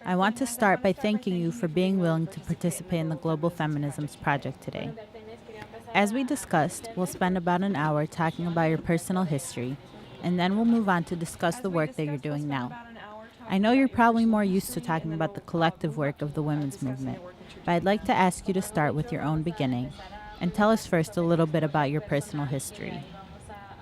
I want to start by thanking you for being willing to participate in the Global Feminisms Project today. As we discussed, we'll spend about an hour talking about your personal history, and then we'll move on to discuss the work that you're doing now. I know you're probably more used to talking about the collective work of the women's movement, but I'd like to ask you to start with your own beginning and tell us first a little bit about your personal history.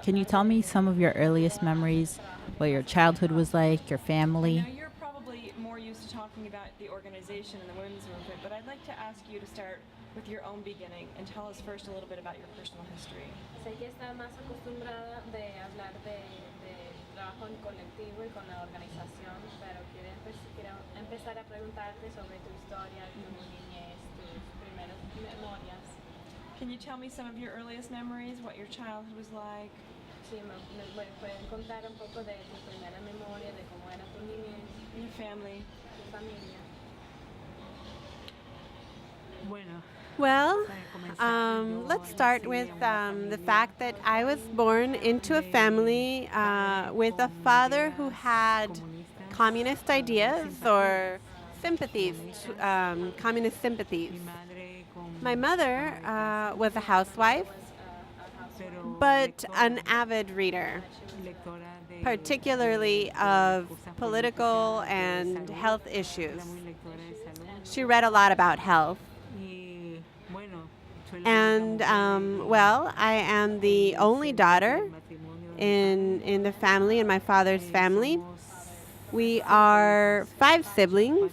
Can you tell me some of your earliest memories, what your childhood was like, your family? Now, you're probably more used to talking about the organization and the women's movement, but I'd like to ask you to start with your own beginning and tell us first a little bit about your personal history. Sé que está más acostumbrada de hablar de trabajo en colectivo y con la organización, pero quiero empezar a preguntarte sobre tu historia, tu niñez, tus primeras memorias. Can you tell me some of your earliest memories, what your childhood was like? Sí, me pueden contar un poco de tu primera memoria, de cómo era tu niñez, Your family. tu familia. Well, let's start with the fact that I was born into a family with a father who had communist ideas or sympathies, communist sympathies. My mother was a housewife, but an avid reader, particularly of political and health issues. She read a lot about health. And, well, I am the only daughter in the family, in my father's family. We are 5 siblings,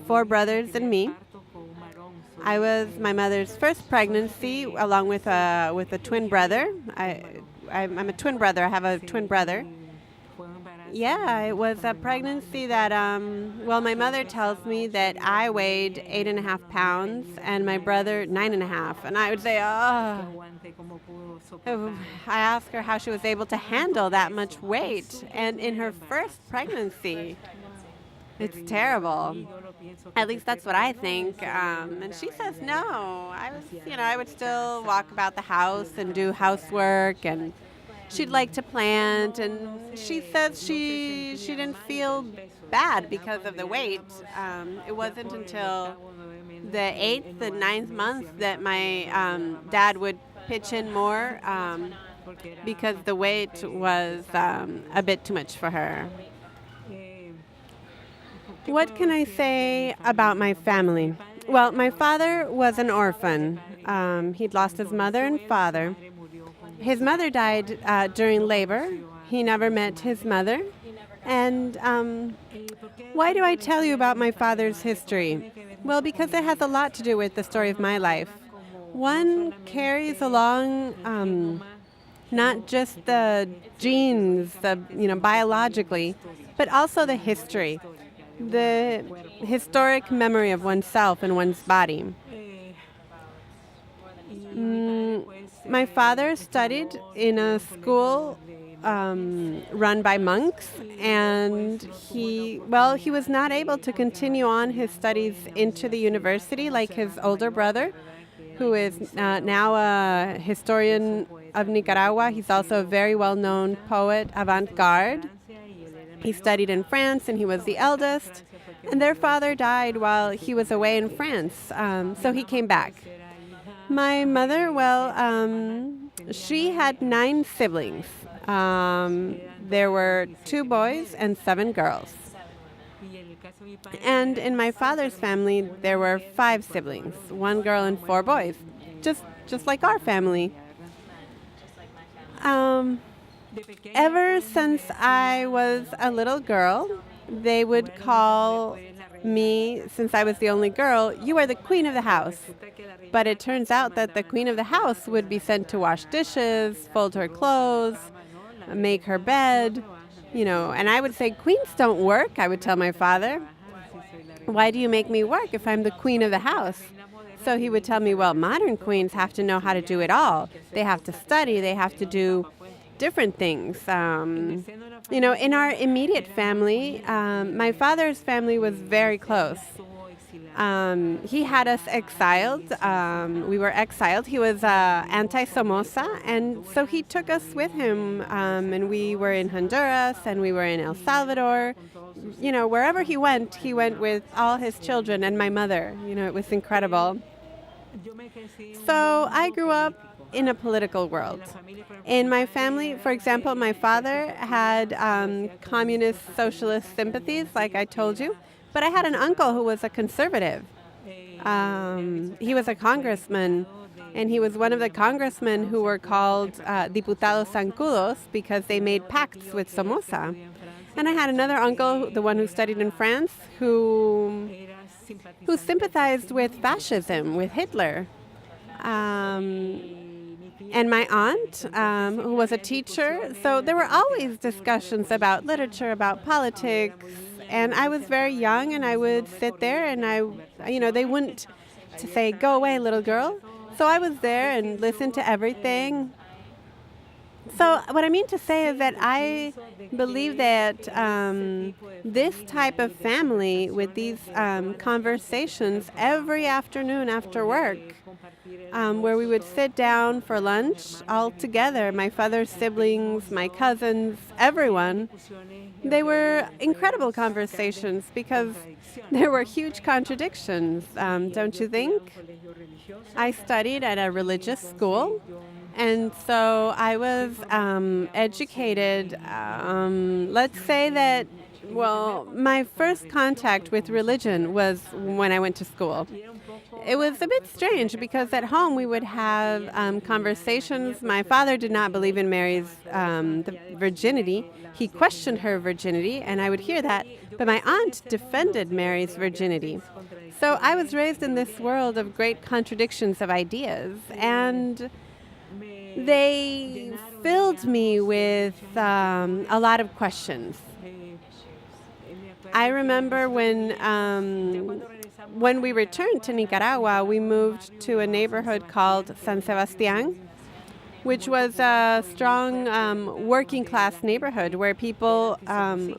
4 brothers and me. I was my mother's first pregnancy, along with a twin brother. I'm a twin brother. I have a twin brother. Yeah, it was a pregnancy that, well, my mother tells me that I weighed 8.5 pounds and my brother 9.5. And I would say, oh. I asked her how she was able to handle that much weight. And in her first pregnancy, it's terrible. At least that's what I think. And she says, no. I would still walk about the house and do housework, and she'd like to plant, and she says she didn't feel bad because of the weight. It wasn't until the 8th and 9th month that my dad would pitch in more because the weight was a bit too much for her. What can I say about my family? Well, my father was an orphan. He'd lost his mother and father. His mother died during labor. He never met his mother. And why do I tell you about my father's history? Well, because it has a lot to do with the story of my life. One carries along not just the genes, biologically, but also the history, the historic memory of oneself and one's body. My father studied in a school run by monks, and he was not able to continue on his studies into the university like his older brother, who is now a historian of Nicaragua. He's also a very well-known poet, avant-garde. He studied in France, and he was the eldest, and their father died while he was away in France, so he came back. My mother, she had 9 siblings. There were 2 boys and 7 girls. And in my father's family, there were 5 siblings, 1 girl and 4 boys, just like our family. Ever since I was a little girl, they would call me, since I was the only girl, you are the queen of the house. But it turns out that the queen of the house would be sent to wash dishes, fold her clothes, make her bed, and I would say, queens don't work, I would tell my father. Why do you make me work if I'm the queen of the house? So he would tell me, well, modern queens have to know how to do it all. They have to study, they have to do different things. In our immediate family, my father's family was very close. He had us exiled. We were exiled. He was anti-Somoza, and so he took us with him. And we were in Honduras, and we were in El Salvador. You know, wherever he went with all his children and my mother. You know, it was incredible. So I grew up in a political world. In my family, for example, my father had communist socialist sympathies, like I told you, but I had an uncle who was a conservative. He was a congressman, and he was one of the congressmen who were called diputados zancudos because they made pacts with Somoza. And I had another uncle, the one who studied in France, who sympathized with fascism, with Hitler. And my aunt, who was a teacher. So there were always discussions about literature, about politics. And I was very young, and I would sit there, and they wouldn't say, "Go away, little girl." So I was there and listened to everything. So what I mean to say is that I believe that this type of family with these conversations every afternoon after work, where we would sit down for lunch all together, my father's siblings, my cousins, everyone, they were incredible conversations because there were huge contradictions, don't you think? I studied at a religious school. And so I was educated, let's say that, well, my first contact with religion was when I went to school. It was a bit strange because at home we would have conversations. My father did not believe in Mary's virginity. He questioned her virginity, and I would hear that. But my aunt defended Mary's virginity. So I was raised in this world of great contradictions of ideas, and they filled me with a lot of questions. I remember when we returned to Nicaragua, we moved to a neighborhood called San Sebastián, which was a strong working class neighborhood where people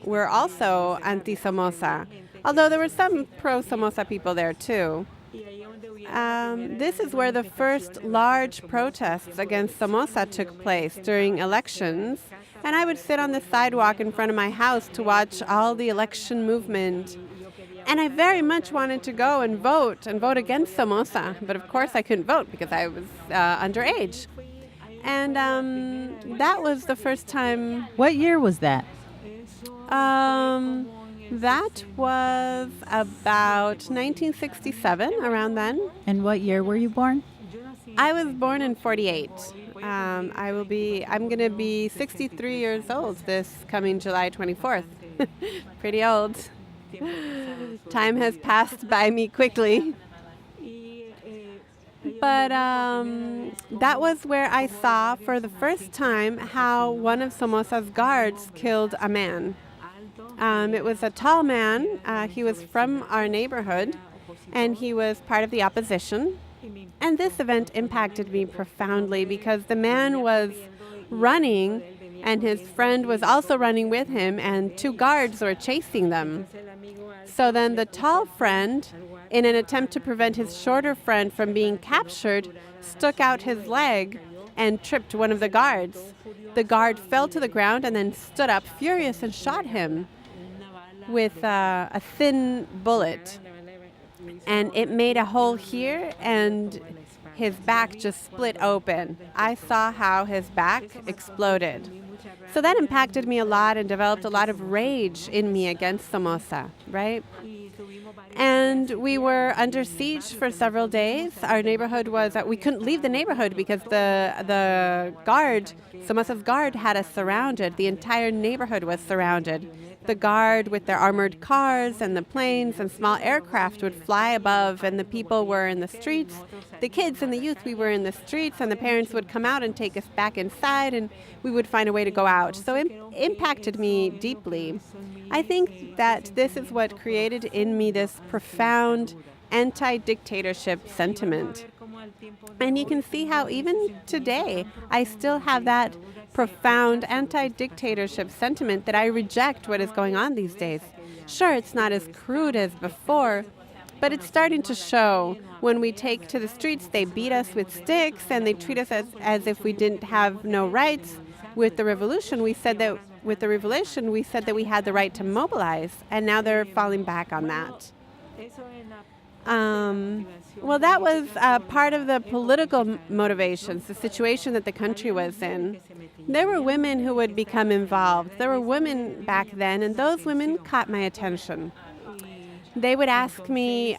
were also anti-Somoza, although there were some pro-Somoza people there too. This is where the first large protests against Somoza took place during elections, and I would sit on the sidewalk in front of my house to watch all the election movement. And I very much wanted to go and vote against Somoza, but of course I couldn't vote because I was underage. And that was the first time. What year was that? That was about 1967, around then. And what year were you born? I was born in 48. I'm going to be 63 years old this coming July 24th. Pretty old. Time has passed by me quickly. But that was where I saw for the first time how one of Somoza's guards killed a man. It was a tall man. He was from our neighborhood, and he was part of the opposition. And this event impacted me profoundly because the man was running, and his friend was also running with him, and two guards were chasing them. So then the tall friend, in an attempt to prevent his shorter friend from being captured, stuck out his leg and tripped one of the guards. The guard fell to the ground and then stood up furious and shot him with a thin bullet. And it made a hole here, and his back just split open. I saw how his back exploded. So that impacted me a lot and developed a lot of rage in me against Somoza, right? And we were under siege for several days. Our neighborhood was, we couldn't leave the neighborhood because the guard, Somoza's guard, had us surrounded. The entire neighborhood was surrounded. The guard with their armored cars and the planes and small aircraft would fly above, and the people were in the streets. The kids and the youth, we were in the streets, and the parents would come out and take us back inside, and we would find a way to go out. So it impacted me deeply. I think that this is what created in me this profound anti-dictatorship sentiment. And you can see how even today I still have that profound anti-dictatorship sentiment that I reject what is going on these days. Sure, it's not as crude as before, But it's starting to show. When we take to the streets, they beat us with sticks and they treat us as if we didn't have no rights. With the revolution, we said that we had the right to mobilize, and now they're falling back on that. Well, that was part of the political motivations, the situation that the country was in. There were women who would become involved. There were women back then, and those women caught my attention. They would ask me,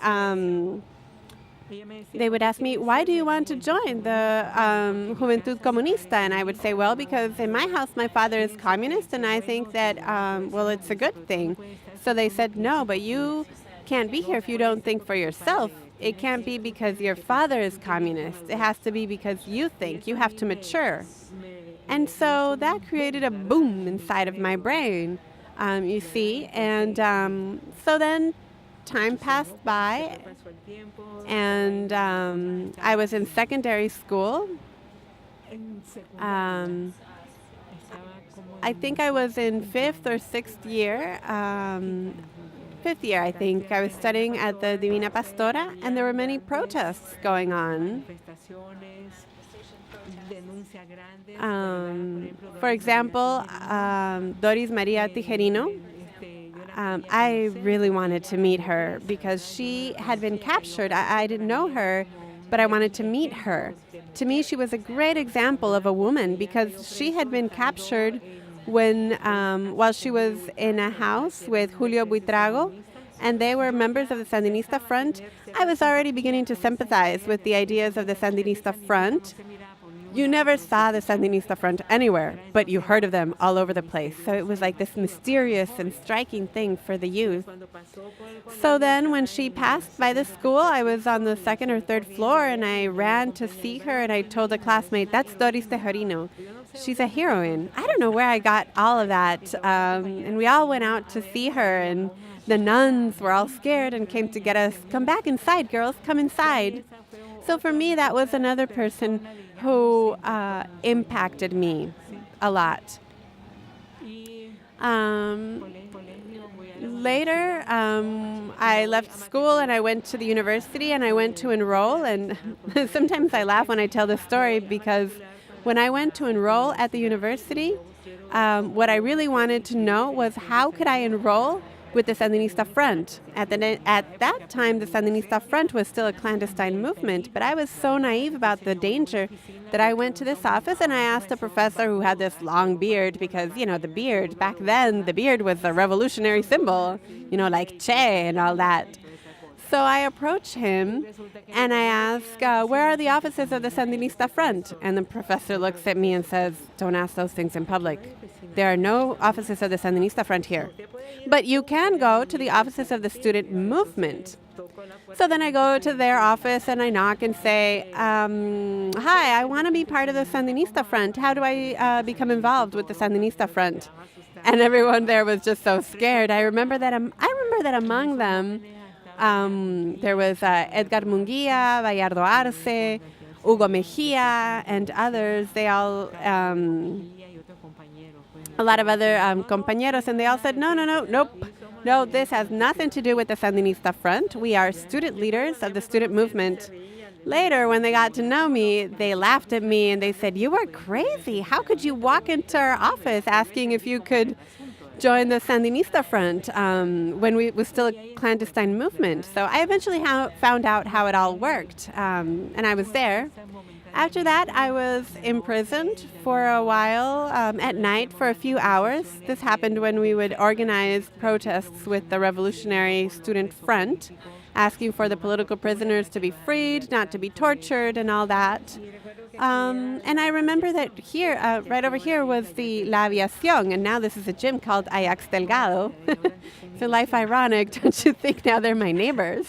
why do you want to join the Juventud Comunista? And I would say, well, because in my house, my father is communist, and I think that, well, it's a good thing. So they said, no, but you can't be here if you don't think for yourself. It can't be because your father is communist. It has to be because you think. You have to mature. And so that created a boom inside of my brain, you see. And so then time passed by, and I was in secondary school. I think I was in 5th or 6th year. 5th year, I think. I was studying at the Divina Pastora, and there were many protests going on. For example, Doris Maria Tijerino. I really wanted to meet her because she had been captured. I didn't know her, but I wanted to meet her. To me, she was a great example of a woman because she had been captured when, while she was in a house with Julio Buitrago, and they were members of the Sandinista Front. I was already beginning to sympathize with the ideas of the Sandinista Front. You never saw the Sandinista Front anywhere, but you heard of them all over the place. So it was like this mysterious and striking thing for the youth. So then when she passed by the school, I was on the 2nd or 3rd floor, and I ran to see her, and I told a classmate, that's Doris Tijerino. She's a heroine. I don't know where I got all of that. And we all went out to see her, and the nuns were all scared and came to get us. Come back inside, girls, come inside. So for me, that was another person who impacted me a lot. Later, I left school and I went to the university and I went to enroll. And sometimes I laugh when I tell this story because when I went to enroll at the university, what I really wanted to know was how could I enroll with the Sandinista Front. At that time, the Sandinista Front was still a clandestine movement, but I was so naive about the danger that I went to this office and I asked a professor who had this long beard because, you know, the beard, back then, the beard was a revolutionary symbol, you know, like Che and all that. So I approach him and I ask, where are the offices of the Sandinista Front? And the professor looks at me and says, don't ask those things in public. There are no offices of the Sandinista Front here. But you can go to the offices of the student movement. So then I go to their office and I knock and say, hi, I want to be part of the Sandinista Front. How do I become involved with the Sandinista Front? And everyone there was just so scared. I remember that among them, there was Edgar Munguia, Bayardo Arce, Hugo Mejia, and others. They all, a lot of other compañeros, and they all said, no, this has nothing to do with the Sandinista Front. We are student leaders of the student movement. Later, when they got to know me, they laughed at me and they said, you are crazy. How could you walk into our office asking if you could join the Sandinista Front when it was still a clandestine movement? So I eventually found out how it all worked, and I was there. After that, I was imprisoned for a while at night for a few hours. This happened when we would organize protests with the Revolutionary Student Front, asking for the political prisoners to be freed, not to be tortured, and all that. And I remember that here, right over here, was the La Aviación, and now this is a gym called Ajax Delgado. So life ironic, don't you think? Now they're my neighbors.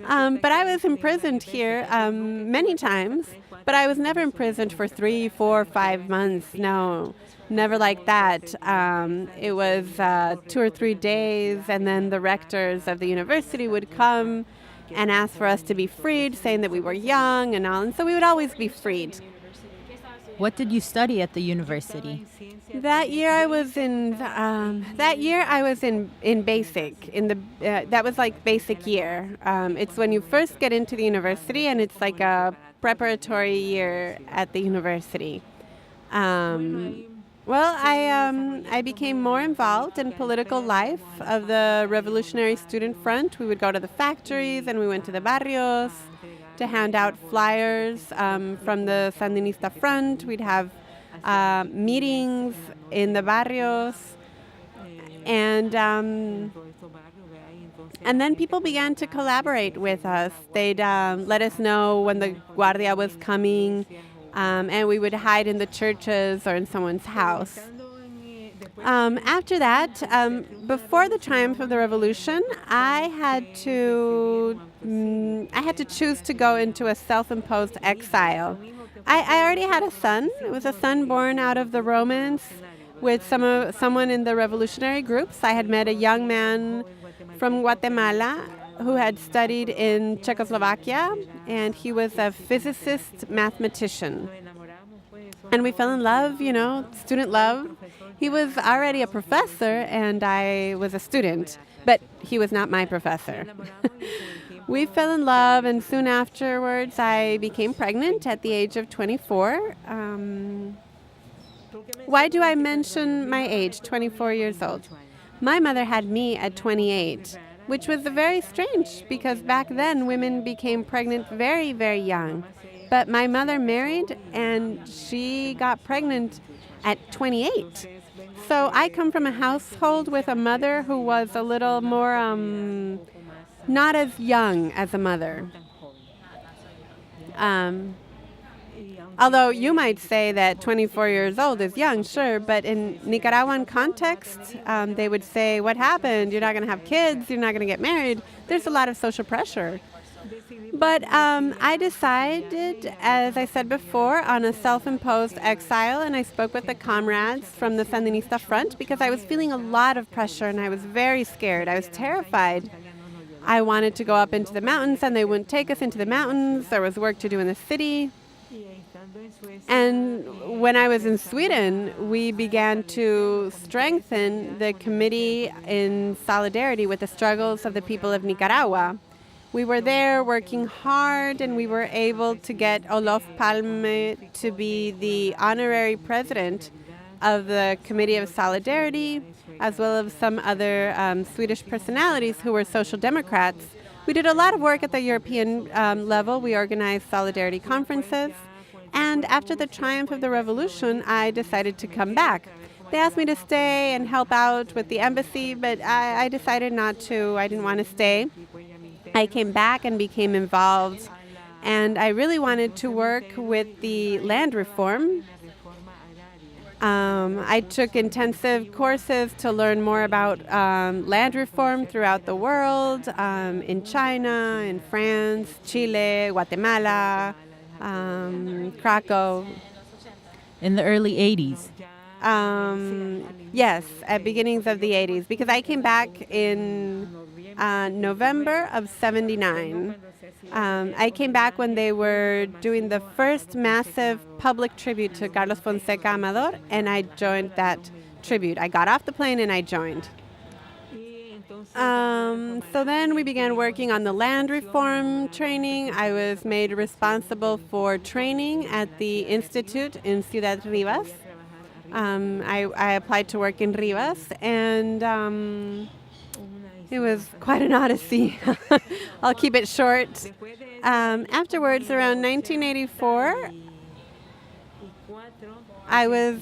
But I was imprisoned here many times, but I was never imprisoned for 3, 4, 5 months. No, never like that. It was 2 or 3 days, and then the rectors of the university would come and ask for us to be freed, saying that we were young and all, and so we would always be freed. What did you study at the university? That year I was in basic. That was like basic year. It's when you first get into the university, and it's like a preparatory year at the university. I became more involved in political life of the Revolutionary Student Front. We would go to the factories and we went to the barrios to hand out flyers from the Sandinista Front. We'd have meetings in the barrios, and then people began to collaborate with us. They'd let us know when the Guardia was coming, and we would hide in the churches or in someone's house. After that, before the triumph of the revolution, I had to choose to go into a self-imposed exile. I already had a son. It was a son born out of the romance with someone in the revolutionary groups. I had met a young man from Guatemala who had studied in Czechoslovakia, and he was a physicist mathematician. And we fell in love, student love. He was already a professor, and I was a student, but he was not my professor. We fell in love, and soon afterwards I became pregnant at the age of 24. Why do I mention my age, 24 years old? My mother had me at 28, which was very strange because back then women became pregnant very, very young. But my mother married and she got pregnant at 28. So I come from a household with a mother who was a little more not as young as a mother. Although you might say that 24 years old is young, sure, but in Nicaraguan context, they would say, what happened? You're not going to have kids, you're not going to get married. There's a lot of social pressure. But I decided, as I said before, on a self-imposed exile, and I spoke with the comrades from the Sandinista Front because I was feeling a lot of pressure and I was very scared. I was terrified. I wanted to go up into the mountains and they wouldn't take us into the mountains. There was work to do in the city. And when I was in Sweden, we began to strengthen the committee in solidarity with the struggles of the people of Nicaragua. We were there working hard, and we were able to get Olof Palme to be the honorary president of the Committee of Solidarity, as well as some other Swedish personalities who were social democrats. We did a lot of work at the European level. We organized solidarity conferences. And after the triumph of the revolution, I decided to come back. They asked me to stay and help out with the embassy, but I decided not to. I didn't want to stay. I came back and became involved, and I really wanted to work with the land reform. I took intensive courses to learn more about land reform throughout the world, in China, in France, Chile, Guatemala, Krakow. In the early 80s? Yes, at beginnings of the 80s, because I came back in November of 79. I came back when they were doing the first massive public tribute to Carlos Fonseca Amador, and I joined that tribute. I got off the plane and I joined. So then we began working on the land reform training. I was made responsible for training at the Institute in Ciudad Rivas. I applied to work in Rivas, and it was quite an odyssey. I'll keep it short. Afterwards, around 1984, I was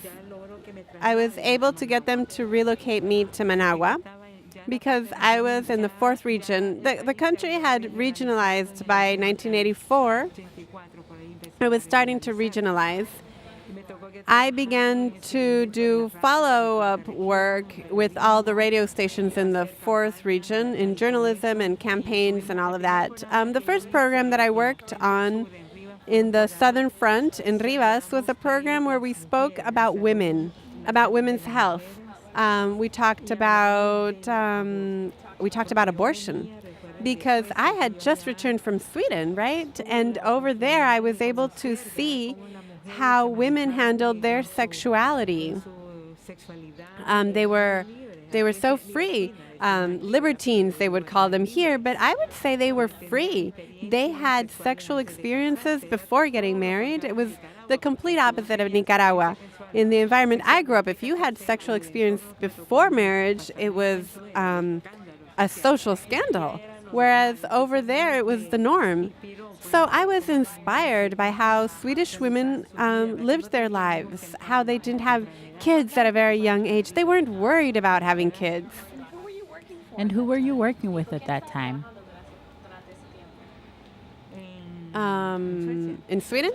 able to get them to relocate me to Managua because I was in the 4th region. The country had regionalized by 1984. It was starting to regionalize. I began to do follow-up work with all the radio stations in the 4th region in journalism and campaigns and all of that. The first program that I worked on in the Southern Front in Rivas was a program where we spoke about women, about women's health. We talked about abortion because I had just returned from Sweden, right? And over there I was able to see how women handled their sexuality. They were so free. Libertines, they would call them here, but I would say they were free. They had sexual experiences before getting married. It was the complete opposite of Nicaragua. In the environment I grew up, if you had sexual experience before marriage, it was a social scandal, whereas over there it was the norm. So I was inspired by how Swedish women lived their lives, how they didn't have kids at a very young age. They weren't worried about having kids. And who were you working with at that time? In Sweden?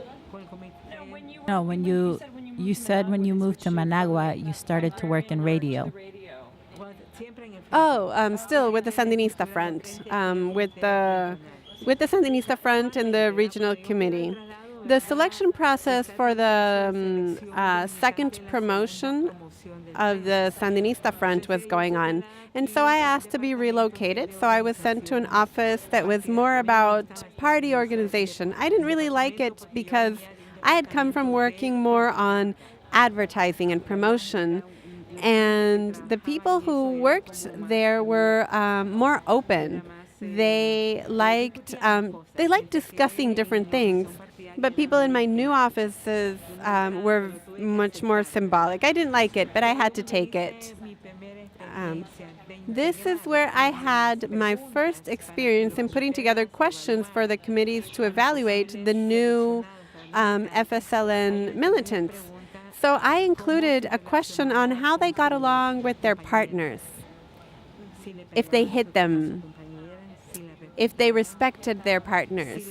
No, when you said when you moved to Managua, you started to work in radio. Oh, still with the Sandinista Front, with the Sandinista Front and the regional committee. The selection process for the second promotion of the Sandinista Front was going on. And so I asked to be relocated. So I was sent to an office that was more about party organization. I didn't really like it because I had come from working more on advertising and promotion. And the people who worked there were more open. They liked discussing different things. But people in my new offices were much more symbolic. I didn't like it, but I had to take it. This is where I had my first experience in putting together questions for the committees to evaluate the new FSLN militants. So I included a question on how they got along with their partners, if they hit them, if they respected their partners,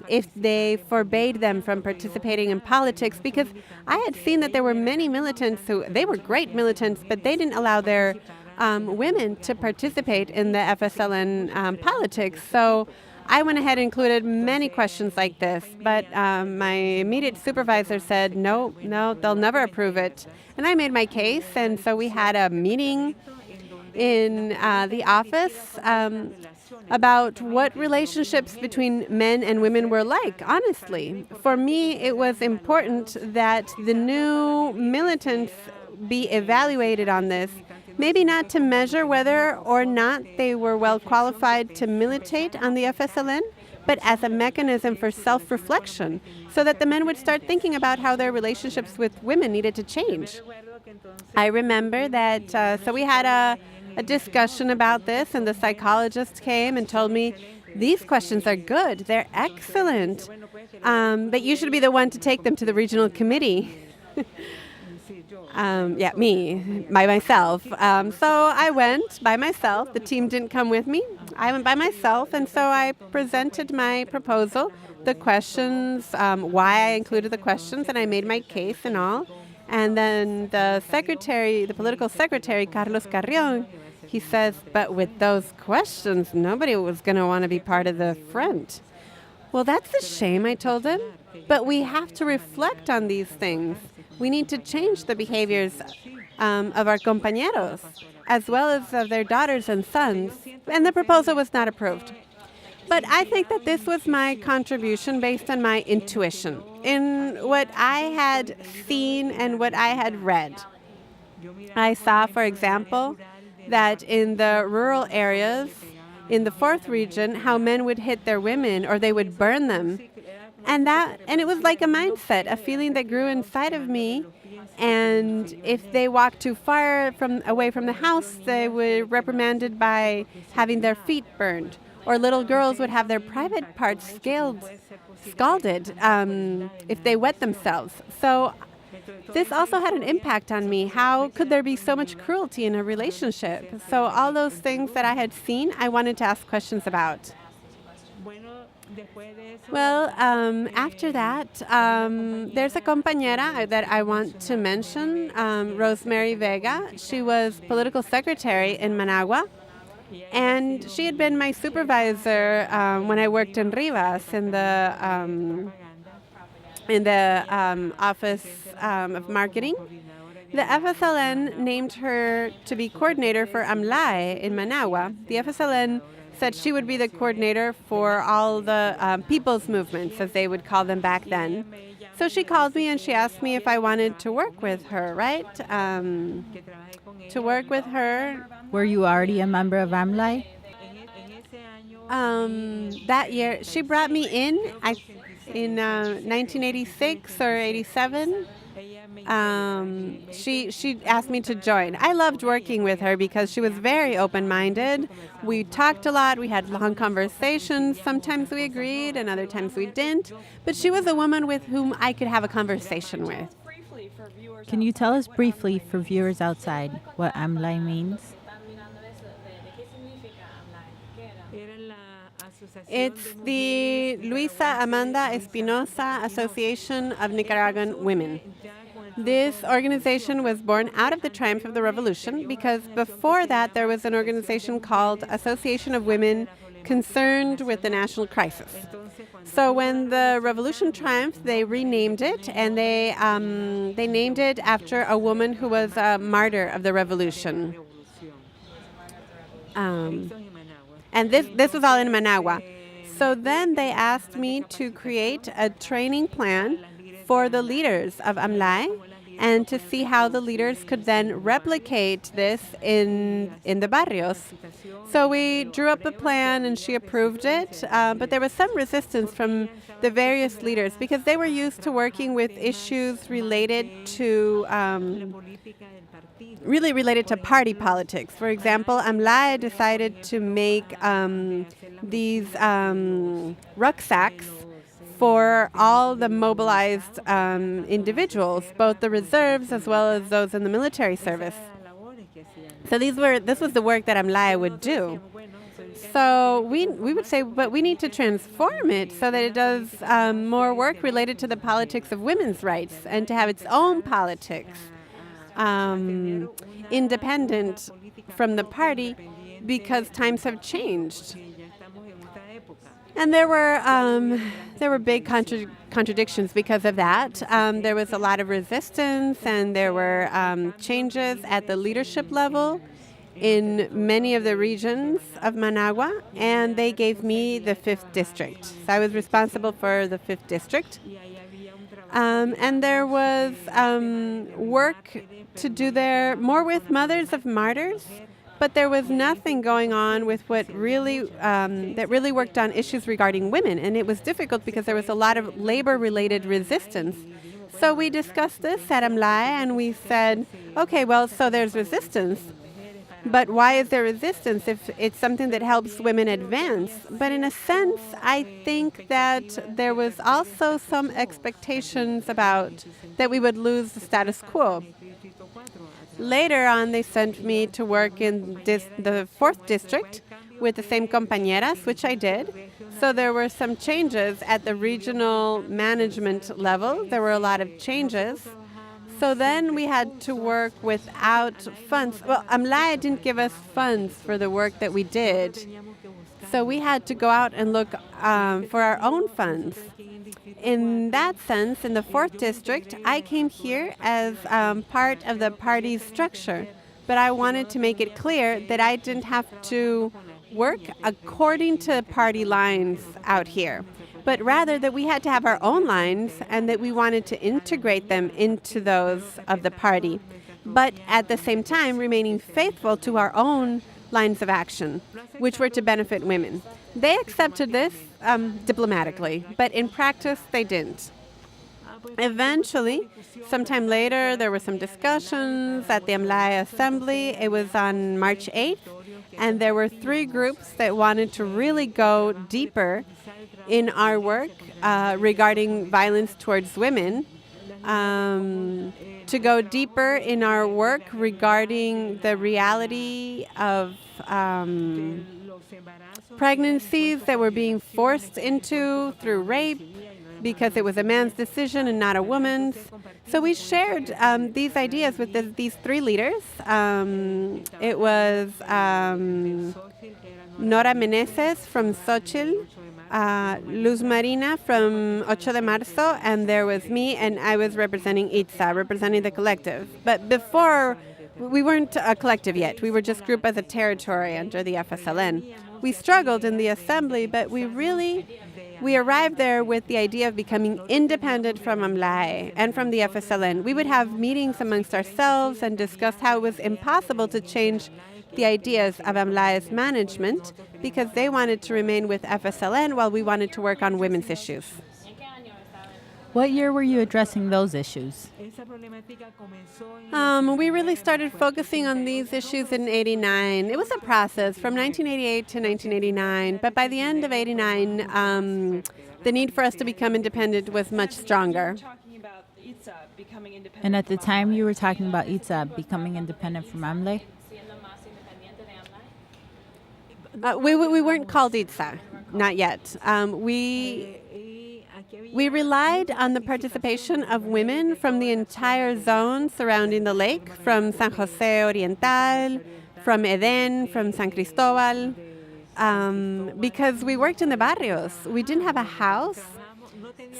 if they forbade them from participating in politics, because I had seen that there were many militants they were great militants, but they didn't allow their women to participate in the FSLN politics. So I went ahead and included many questions like this, but my immediate supervisor said, no, they'll never approve it. And I made my case, and so we had a meeting in the office about what relationships between men and women were like, honestly. For me, it was important that the new militants be evaluated on this, maybe not to measure whether or not they were well qualified to militate on the FSLN, but as a mechanism for self-reflection, so that the men would start thinking about how their relationships with women needed to change. I remember that, so we had a discussion about this, and the psychologist came and told me, these questions are good, they're excellent, but you should be the one to take them to the regional committee. Me, by myself. So I went by myself. The team didn't come with me. I went by myself, and so I presented my proposal, the questions, why I included the questions, and I made my case and all. And then the political secretary, Carlos Carrion, he says, but with those questions, nobody was going to want to be part of the front. Well, that's a shame, I told him, but we have to reflect on these things. We need to change the behaviors of our compañeros, as well as of their daughters and sons. And the proposal was not approved. But I think that this was my contribution based on my intuition, in what I had seen and what I had read. I saw, for example, that in the rural areas, in the 4th region, how men would hit their women or they would burn them. And it was like a mindset, a feeling that grew inside of me. And if they walked too far away from the house, they were reprimanded by having their feet burned. Or little girls would have their private parts scalded if they wet themselves. So this also had an impact on me. How could there be so much cruelty in a relationship? So all those things that I had seen, I wanted to ask questions about. Well, after that, there's a compañera that I want to mention, Rosemary Vega. She was political secretary in Managua, and she had been my supervisor when I worked in Rivas in the office of marketing. The FSLN named her to be coordinator for AMLAE in Managua. The FSLN said she would be the coordinator for all the people's movements, as they would call them back then. So she called me and she asked me if I wanted to work with her, right? To work with her. Were you already a member of MLi? That year, she brought me in in 1986 or 87. She asked me to join. I loved working with her because she was very open-minded. We talked a lot. We had long conversations. Sometimes we agreed and other times we didn't. But she was a woman with whom I could have a conversation with. Can you tell us briefly for viewers outside what MLi means? It's the Luisa Amanda Espinoza Association of Nicaraguan Women. This organization was born out of the triumph of the revolution because before that there was an organization called Association of Women Concerned with the National Crisis. So when the revolution triumphed, they renamed it, and they named it after a woman who was a martyr of the revolution. And this was all in Managua. So then they asked me to create a training plan for the leaders of MLi and to see how the leaders could then replicate this in the barrios. So we drew up a plan and she approved it, but there was some resistance from the various leaders because they were used to working with issues related to really related to party politics. For example, MLi decided to make these rucksacks for all the mobilized individuals, both the reserves as well as those in the military service. So this was the work that MLi would do. So we would say, but we need to transform it so that it does more work related to the politics of women's rights and to have its own politics, independent from the party, because times have changed. And there were big contradictions because of that. There was a lot of resistance, and there were changes at the leadership level in many of the regions of Managua, and they gave me the 5th district. So I was responsible for the 5th district. And there was work to do there, more with Mothers of Martyrs, but there was nothing going on with what really that really worked on issues regarding women, and it was difficult because there was a lot of labor-related resistance. So we discussed this at MLi, and we said, okay, well, so there's resistance, but why is there resistance if it's something that helps women advance? But in a sense, I think that there was also some expectations about that we would lose the status quo. Later on, they sent me to work in the 4th district with the same compañeras, which I did. So there were some changes at the regional management level. There were a lot of changes. So then we had to work without funds. Well, MLi didn't give us funds for the work that we did. So we had to go out and look for our own funds. In that sense, in the 4th district, I came here as part of the party's structure. But I wanted to make it clear that I didn't have to work according to party lines out here, but rather that we had to have our own lines and that we wanted to integrate them into those of the party, but at the same time remaining faithful to our own lines of action, which were to benefit women. They accepted this diplomatically, but in practice they didn't. Eventually, sometime later, there were some discussions at the MLi Assembly. It was on March 8th, and there were 3 groups that wanted to really go deeper in our work regarding violence towards women, to go deeper in our work regarding the reality of pregnancies that were being forced into through rape because it was a man's decision and not a woman's. So we shared these ideas with these 3 leaders. It was Nora Meneses from Xochitl, Luz Marina from 8 de Marzo, and there was me, and I was representing Itza, representing the collective. But before, we weren't a collective yet. We were just grouped as a territory under the FSLN. We struggled in the assembly, but we arrived there with the idea of becoming independent from MLibrary and from the FSLN. We would have meetings amongst ourselves and discuss how it was impossible to change the ideas of MLibrary's management because they wanted to remain with FSLN while we wanted to work on women's issues. What year were you addressing those issues? We really started focusing on these issues in '89. It was a process from 1988 to 1989, but by the end of '89, the need for us to become independent was much stronger. And at the time you were talking about Itza becoming independent from MLibrary? We weren't called Itza, not yet. We relied on the participation of women from the entire zone surrounding the lake, from San Jose Oriental, from Eden, from San Cristobal, because we worked in the barrios. We didn't have a house,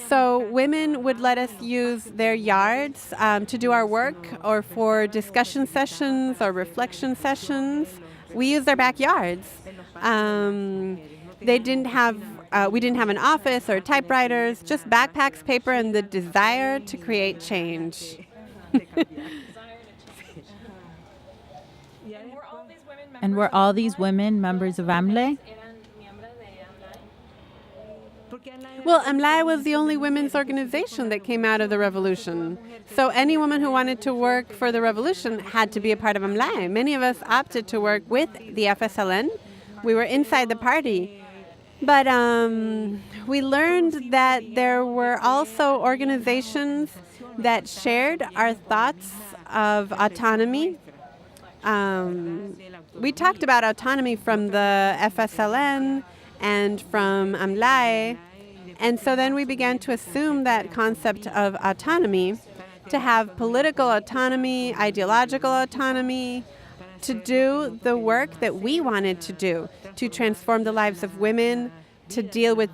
so women would let us use their yards to do our work or for discussion sessions or reflection sessions. We used their backyards. We didn't have an office or typewriters, just backpacks, paper, and the desire to create change. And were all these women members of MLibrary? Well, MLibrary was the only women's organization that came out of the revolution. So any woman who wanted to work for the revolution had to be a part of MLibrary. Many of us opted to work with the FSLN. We were inside the party. But we learned that there were also organizations that shared our thoughts of autonomy. We talked about autonomy from the FSLN and from MLibrary, and so then we began to assume that concept of autonomy, to have political autonomy, ideological autonomy, to do the work that we wanted to do, to transform the lives of women, to deal with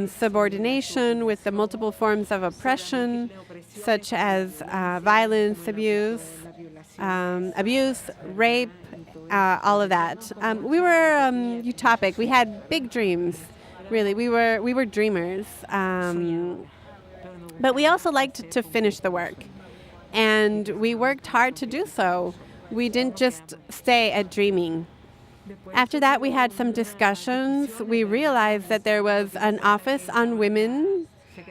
subordination, with the multiple forms of oppression, such as violence, abuse, rape, all of that. We were utopic. We had big dreams, really. We were dreamers. But we also liked to finish the work. And we worked hard to do so. We didn't just stay at dreaming. After that, we had some discussions. We realized that there was an office on women,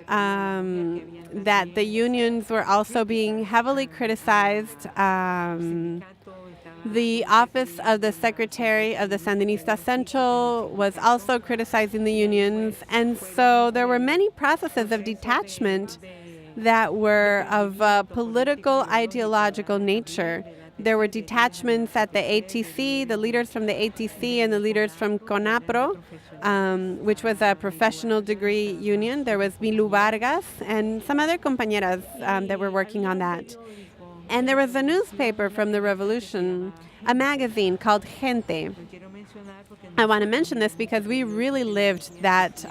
that the unions were also being heavily criticized. The office of the secretary of the Sandinista Central was also criticizing the unions. And so there were many processes of detachment that were of political, ideological nature. There were detachments at the ATC, the leaders from the ATC and the leaders from CONAPRO, which was a professional degree union. There was Milu Vargas and some other compañeras that were working on that. And there was a newspaper from the revolution, a magazine called Gente. I want to mention this because we really lived that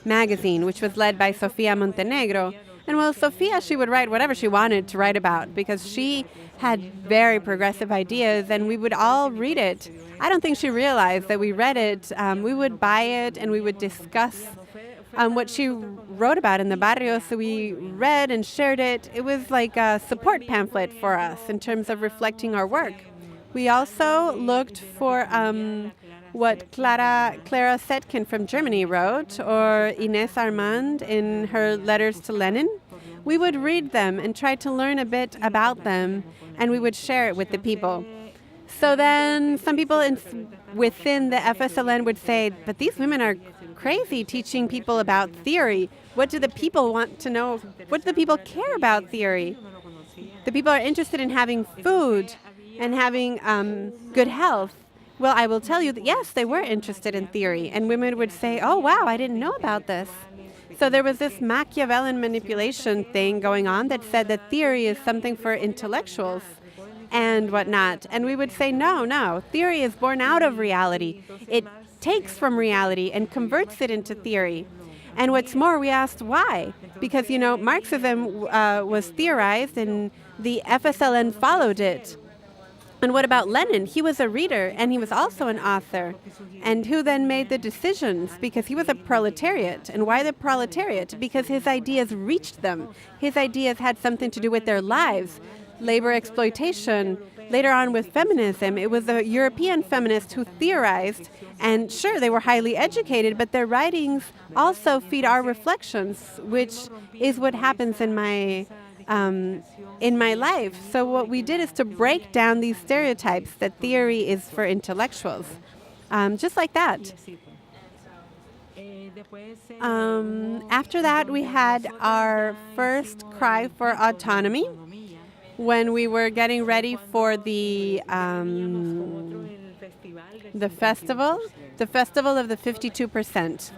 magazine, which was led by Sofia Montenegro. And well, Sofia, she would write whatever she wanted to write about because she had very progressive ideas, and we would all read it. I don't think she realized that we read it. We would buy it, and we would discuss what she wrote about in the barrio. So we read and shared it. It was like a support pamphlet for us in terms of reflecting our work. We also looked for what Clara Zetkin from Germany wrote, or Inés Armand in her letters to Lenin. We would read them and try to learn a bit about them, and we would share it with the people. So then some people within the FSLN would say, but these women are crazy teaching people about theory. What do the people want to know? What do the people care about theory? The people are interested in having food and having good health. Well, I will tell you that, yes, they were interested in theory. And women would say, oh, wow, I didn't know about this. So there was this Machiavellian manipulation thing going on that said that theory is something for intellectuals and whatnot. And we would say, no, theory is born out of reality. It takes from reality and converts it into theory. And what's more, we asked why. Because, Marxism was theorized and the FSLN followed it. And what about Lenin? He was a reader, and he was also an author. And who then made the decisions? Because he was a proletariat. And why the proletariat? Because his ideas reached them. His ideas had something to do with their lives. Labor exploitation. Later on with feminism, it was a European feminist who theorized. And sure, they were highly educated, but their writings also feed our reflections, which is what happens in my life. So what we did is to break down these stereotypes that theory is for intellectuals, just like that. After that, we had our first cry for autonomy when we were getting ready for the festival of the 52%.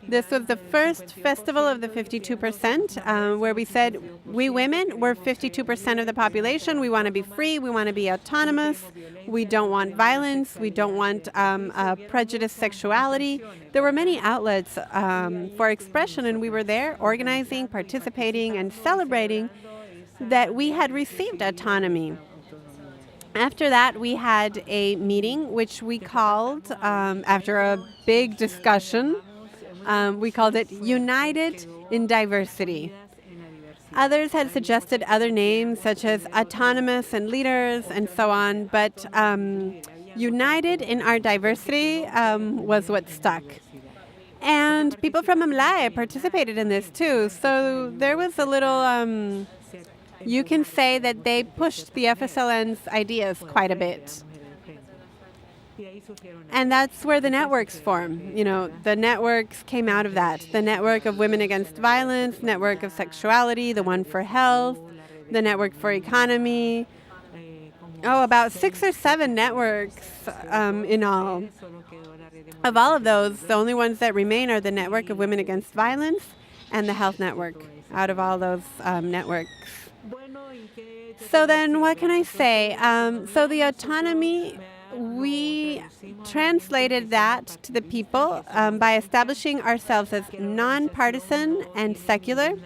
This was the first festival of the 52%, where we said, we women, we're 52% of the population. We want to be free. We want to be autonomous. We don't want violence. We don't want prejudiced sexuality. There were many outlets for expression, and we were there organizing, participating, and celebrating that we had received autonomy. After that, we had a meeting which we called, after a big discussion, we called it United in Diversity. Others had suggested other names such as autonomous and leaders and so on, but United in our diversity was what stuck. And people from MLibrary participated in this too, so there was a little... you can say that they pushed the FSLN's ideas quite a bit. And that's where the networks form. You know, the networks came out of that. The network of Women Against Violence, network of sexuality, the one for health, the network for economy. About 6 or 7 networks in all. Of all of those, the only ones that remain are the network of Women Against Violence and the health network out of all those networks. So then what can I say? So the autonomy, we translated that to the people by establishing ourselves as nonpartisan and secular,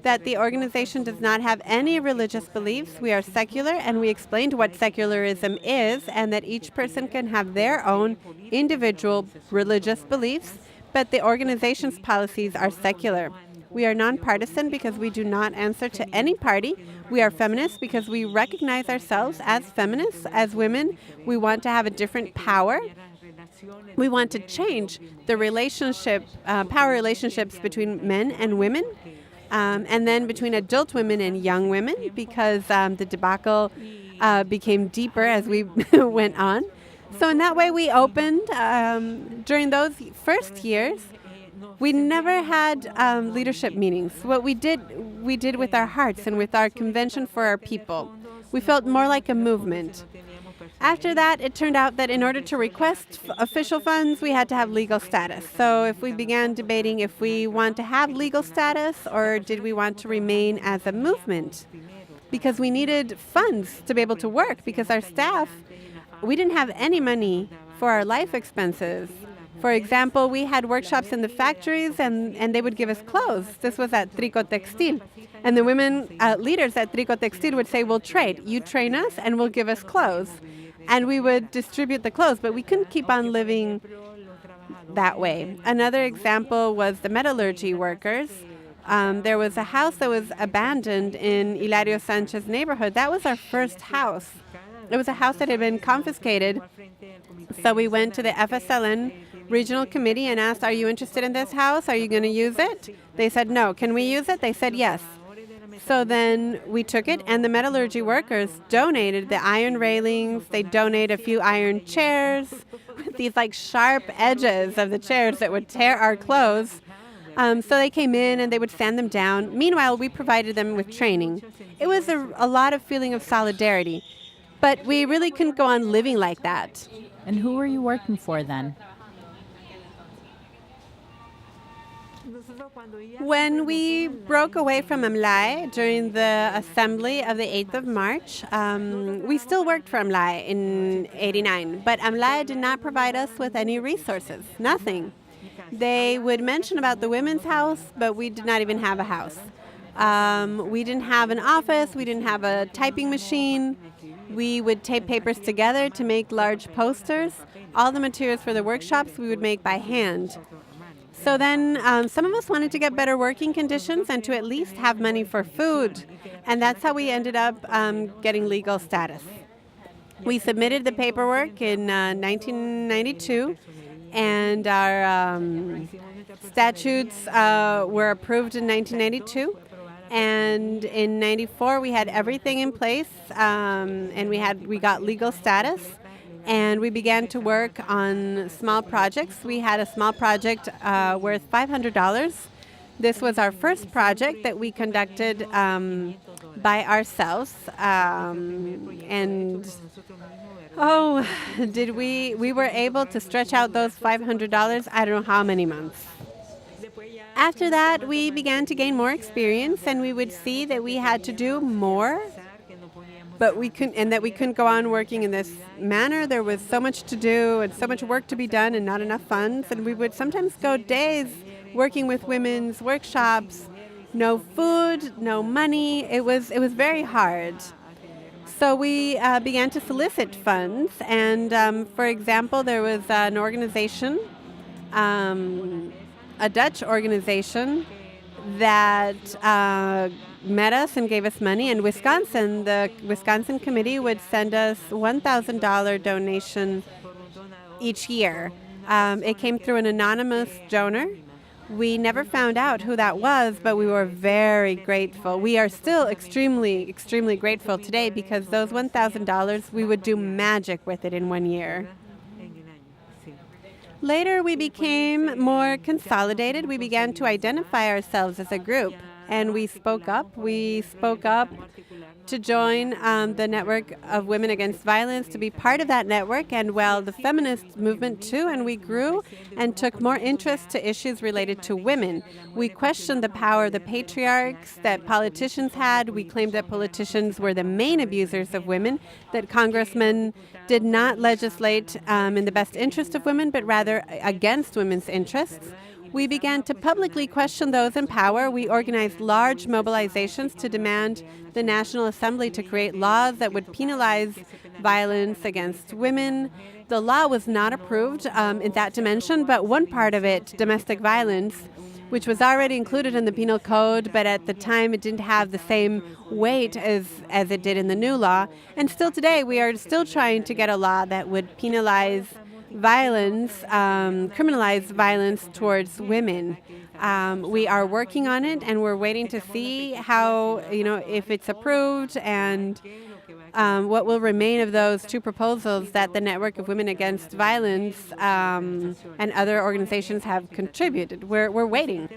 that the organization does not have any religious beliefs. We are secular, and we explained what secularism is, and that each person can have their own individual religious beliefs, but the organization's policies are secular. We are nonpartisan because we do not answer to any party. We are feminists because we recognize ourselves as feminists, as women. We want to have a different power. We want to change the relationship, power relationships between men and women, and then between adult women and young women, because the debacle became deeper as we went on. So in that way, we opened during those first years. We never had leadership meetings. What we did with our hearts and with our convention for our people. We felt more like a movement. After that, it turned out that in order to request official funds, we had to have legal status. So if we began debating if we want to have legal status or did we want to remain as a movement, because we needed funds to be able to work, because our staff, we didn't have any money for our life expenses. For example, we had workshops in the factories, and they would give us clothes. This was at Tricotextil. And the women leaders at Tricotextil would say, we'll trade. You train us, and we'll give us clothes. And we would distribute the clothes, but we couldn't keep on living that way. Another example was the metallurgy workers. There was a house that was abandoned in Hilario Sanchez's neighborhood. That was our first house. It was a house that had been confiscated. So we went to the FSLN regional committee and asked, are you interested in this house? Are you going to use it? They said, no. Can we use it? They said, yes. So then we took it, and the metallurgy workers donated the iron railings. They donated a few iron chairs with these like sharp edges of the chairs that would tear our clothes. So they came in and they would sand them down. Meanwhile, we provided them with training. It was a lot of feeling of solidarity, but we really couldn't go on living like that. And who were you working for then? When we broke away from MLibrary during the assembly of the 8th of March, we still worked for MLibrary in '89, but MLibrary did not provide us with any resources, nothing. They would mention about the women's house, but we did not even have a house. We didn't have an office, we didn't have a typing machine. We would tape papers together to make large posters. All the materials for the workshops we would make by hand. So then some of us wanted to get better working conditions and to at least have money for food. And that's how we ended up getting legal status. We submitted the paperwork in 1992, and our statutes were approved in 1992. And in 94, we had everything in place, and we got legal status. And we began to work on small projects. We had a small project worth $500. This was our first project that we conducted by ourselves. We were able to stretch out those $500, I don't know how many months. After that, we began to gain more experience, and we would see that we had to do more. But we couldn't go on working in this manner. There was so much to do and so much work to be done and not enough funds. And we would sometimes go days working with women's workshops, no food, no money. It was very hard. So we began to solicit funds. And for example, there was an organization, a Dutch organization that met us and gave us money. And the Wisconsin committee would send us $1,000 donation each year. It came through an anonymous donor. We never found out who that was, but we were very grateful. We are still extremely, extremely grateful today because those $1,000, we would do magic with it in 1 year. Later, we became more consolidated. We began to identify ourselves as a group. And we spoke up. We spoke up to join the Network of Women Against Violence, to be part of that network, and the feminist movement too. And we grew and took more interest to issues related to women. We questioned the power of the patriarchs that politicians had. We claimed that politicians were the main abusers of women, that congressmen did not legislate in the best interest of women, but rather against women's interests. We began to publicly question those in power. We organized large mobilizations to demand the National Assembly to create laws that would penalize violence against women. The law was not approved in that dimension, but one part of it, domestic violence, which was already included in the penal code, but at the time it didn't have the same weight as it did in the new law. And still today, we are still trying to get a law that would penalize violence, criminalize violence towards women. We are working on it, and we're waiting to see how, if it's approved and what will remain of those two proposals that the Network of Women Against Violence and other organizations have contributed. We're waiting.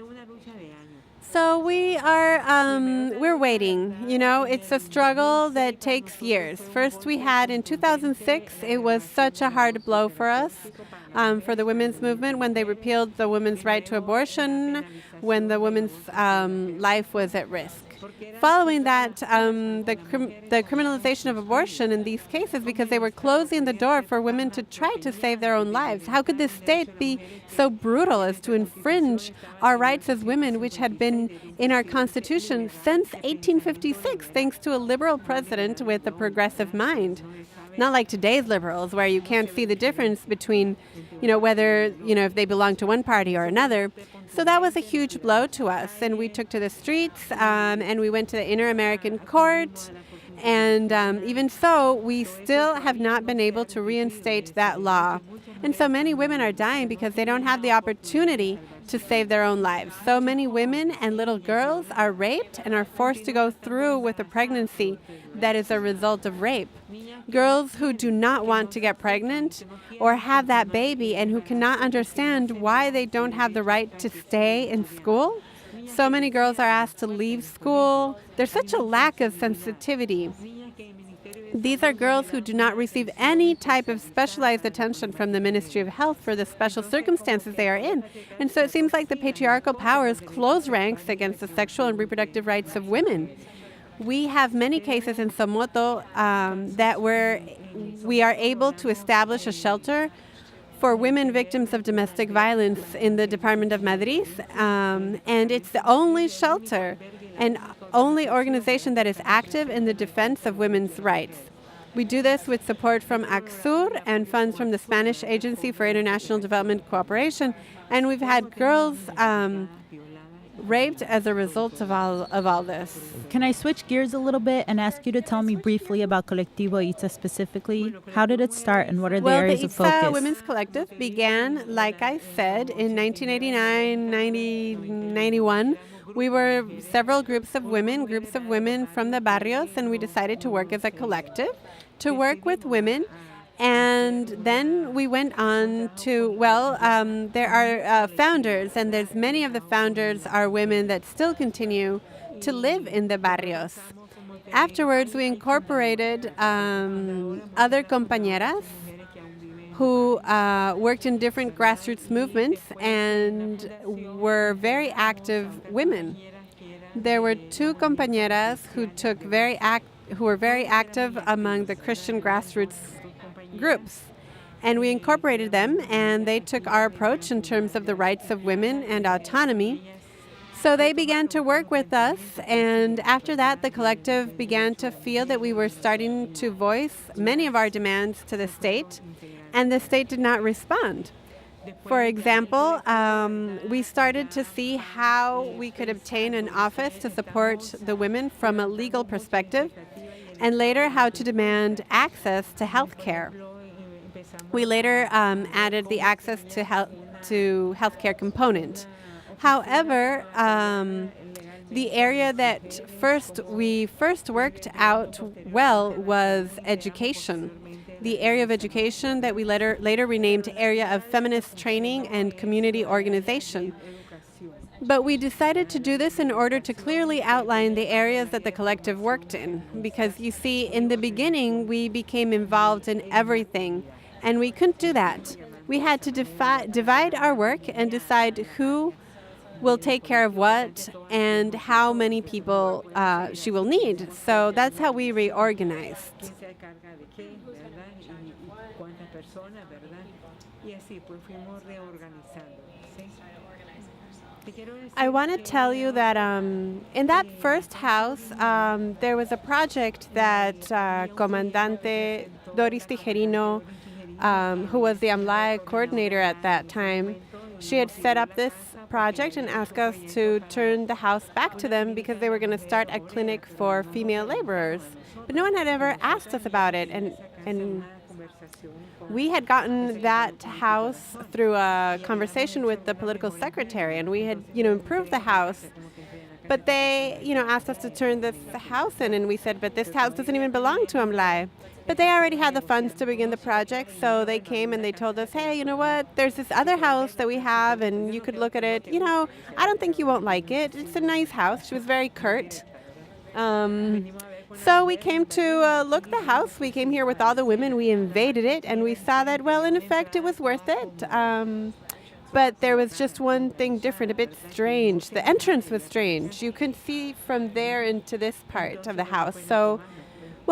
So we're waiting. It's a struggle that takes years. First we had in 2006, it was such a hard blow for us, for the women's movement, when they repealed the women's right to abortion, when the women's life was at risk. Following that, the criminalization of abortion in these cases, because they were closing the door for women to try to save their own lives. How could this state be so brutal as to infringe our rights as women, which had been in our Constitution since 1856, thanks to a liberal president with a progressive mind? Not like today's liberals, where you can't see the difference between, whether, if they belong to one party or another. So that was a huge blow to us, and we took to the streets, and we went to the Inter-American Court, and even so, we still have not been able to reinstate that law. And so many women are dying because they don't have the opportunity to save their own lives. So many women and little girls are raped and are forced to go through with a pregnancy that is a result of rape. Girls who do not want to get pregnant or have that baby and who cannot understand why they don't have the right to stay in school. So many girls are asked to leave school. There's such a lack of sensitivity. These are girls who do not receive any type of specialized attention from the Ministry of Health for the special circumstances they are in. And so it seems like the patriarchal powers close ranks against the sexual and reproductive rights of women. We have many cases in Somoto that we are able to establish a shelter for women victims of domestic violence in the Department of Madrid. And it's the only shelter and only organization that is active in the defense of women's rights. We do this with support from ACSUR and funds from the Spanish Agency for International Development Cooperation. And we've had girls raped as a result of all this. Can I switch gears a little bit and ask you to tell me briefly about Collectivo Itza specifically? How did it start and what are the areas of focus? The Itza Women's Collective began, like I said, in 1989, 91. We were several groups of women from the barrios, and we decided to work as a collective, to work with women. And then we went on to, there are founders, and there's many of the founders are women that still continue to live in the barrios. Afterwards, we incorporated other compañeras who worked in different grassroots movements and were very active women. There were two compañeras who were very active among the Christian grassroots groups, and we incorporated them, and they took our approach in terms of the rights of women and autonomy. So they began to work with us, and after that the collective began to feel that we were starting to voice many of our demands to the state, and the state did not respond. For example, we started to see how we could obtain an office to support the women from a legal perspective, and later how to demand access to health care. We later added the access to health care component. However, the area that we first worked out well was education. The area of education that we later renamed Area of Feminist Training and Community Organization. But we decided to do this in order to clearly outline the areas that the collective worked in. Because you see, in the beginning, we became involved in everything, and we couldn't do that. We had to divide our work and decide who will take care of what and how many people she will need. So that's how we reorganized. I want to tell you that in that first house, there was a project that Comandante Doris Tijerino, who was the AMLAE coordinator at that time, she had set up this project and asked us to turn the house back to them because they were going to start a clinic for female laborers. But no one had ever asked us about it, and we had gotten that house through a conversation with the political secretary, and we had, improved the house. But they, asked us to turn this house in, and we said, but this house doesn't even belong to AMLAE. But they already had the funds to begin the project, so they came and they told us, hey, you know what, there's this other house that we have, and you could look at it. I don't think you won't like it. It's a nice house. She was very curt. So we came to look the house. We came here with all the women. We invaded it, and we saw that, in effect, it was worth it. But there was just one thing different, a bit strange. The entrance was strange. You could see from there into this part of the house. So,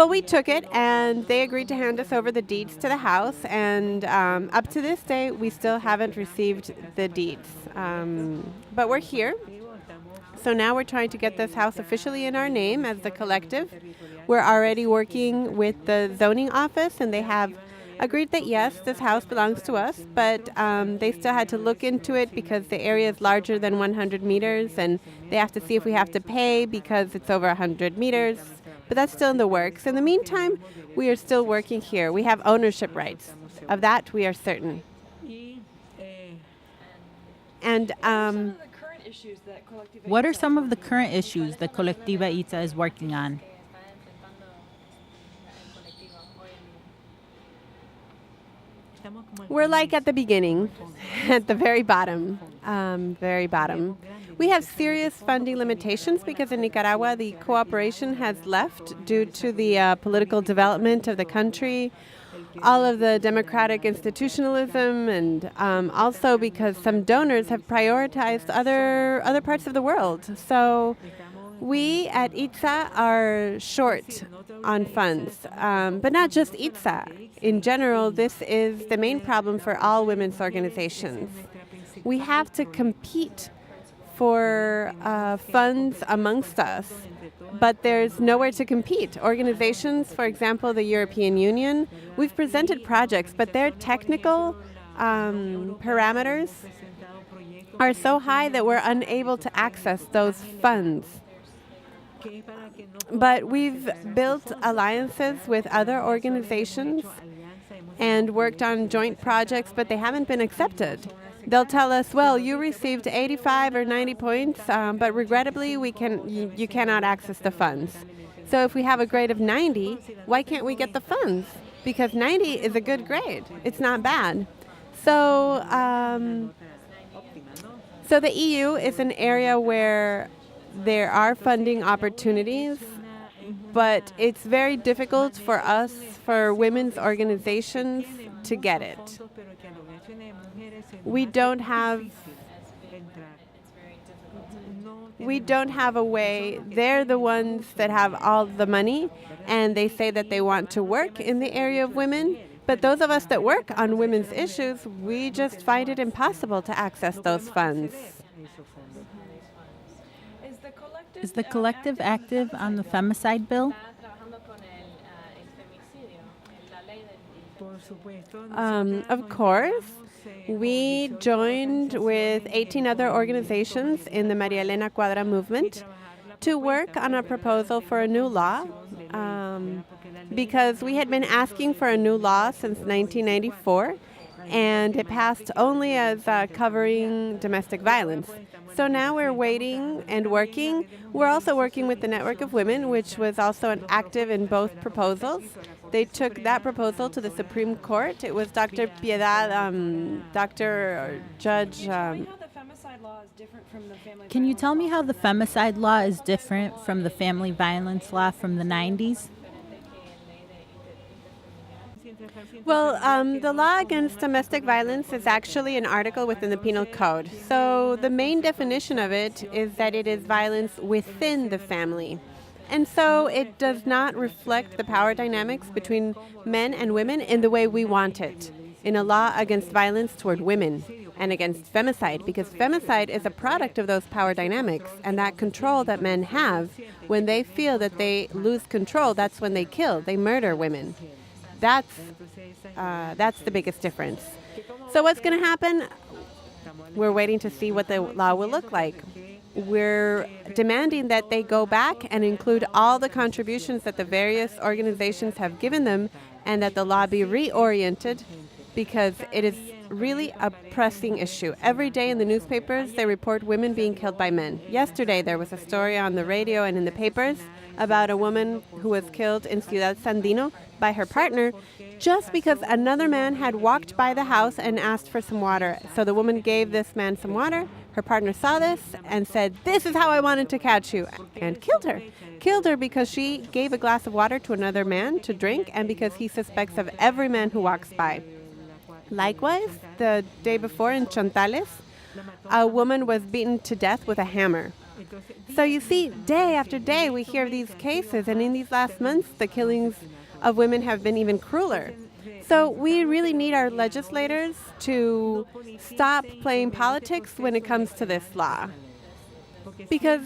we took it, and they agreed to hand us over the deeds to the house. And up to this day, we still haven't received the deeds. But we're here. So now we're trying to get this house officially in our name as the collective. We're already working with the zoning office, and they have agreed that, yes, this house belongs to us, but they still had to look into it because the area is larger than 100 meters, and they have to see if we have to pay because it's over 100 meters. But that's still in the works. In the meantime, we are still working here. We have ownership rights. Of that, we are certain. And what are some of the current issues that Colectiva Itza is working on? We're like at the beginning, at the very bottom, We have serious funding limitations because in Nicaragua the cooperation has left due to the political development of the country, all of the democratic institutionalism, and also because some donors have prioritized other parts of the world. So we at Itza are short on funds, but not just Itza. In general, this is the main problem for all women's organizations. We have to compete for funds amongst us, but there's nowhere to compete. Organizations, for example, the European Union, we've presented projects, but their technical parameters are so high that we're unable to access those funds. But we've built alliances with other organizations and worked on joint projects, but they haven't been accepted. They'll tell us, well, you received 85 or 90 points, but regrettably, you cannot access the funds. So if we have a grade of 90, why can't we get the funds? Because 90 is a good grade. It's not bad. So, so the EU is an area where there are funding opportunities, but it's very difficult for us, for women's organizations, to get it. We don't have a way. They're the ones that have all the money, and they say that they want to work in the area of women. But those of us that work on women's issues, we just find it impossible to access those funds. Is the collective active on the femicide bill? Of course. We joined with 18 other organizations in the Maria Elena Cuadra movement to work on a proposal for a new law, because we had been asking for a new law since 1994, and it passed only as covering domestic violence. So now we're waiting and working. We're also working with the Network of Women, which was also active in both proposals. They took that proposal to the Supreme Court. It was Dr. Piedad, Judge. Can you tell me how the femicide law is different from the family violence law from the 90s? Well, the law against domestic violence is actually an article within the Penal Code. So the main definition of it is that it is violence within the family. And so it does not reflect the power dynamics between men and women in the way we want it, in a law against violence toward women and against femicide, because femicide is a product of those power dynamics, and that control that men have, when they feel that they lose control, that's when they kill, they murder women. That's the biggest difference. So what's going to happen? We're waiting to see what the law will look like. We're demanding that they go back and include all the contributions that the various organizations have given them, and that the law be reoriented, because it is really a pressing issue. Every day in the newspapers, they report women being killed by men. Yesterday, there was a story on the radio and in the papers about a woman who was killed in Ciudad Sandino by her partner just because another man had walked by the house and asked for some water. So the woman gave this man some water. Her partner saw this and said, "This is how I wanted to catch you," and killed her. Killed her because she gave a glass of water to another man to drink, and because he suspects of every man who walks by. Likewise, the day before in Chontales, a woman was beaten to death with a hammer. So you see, day after day, we hear of these cases, and in these last months, the killings of women have been even crueler. So we really need our legislators to stop playing politics when it comes to this law, because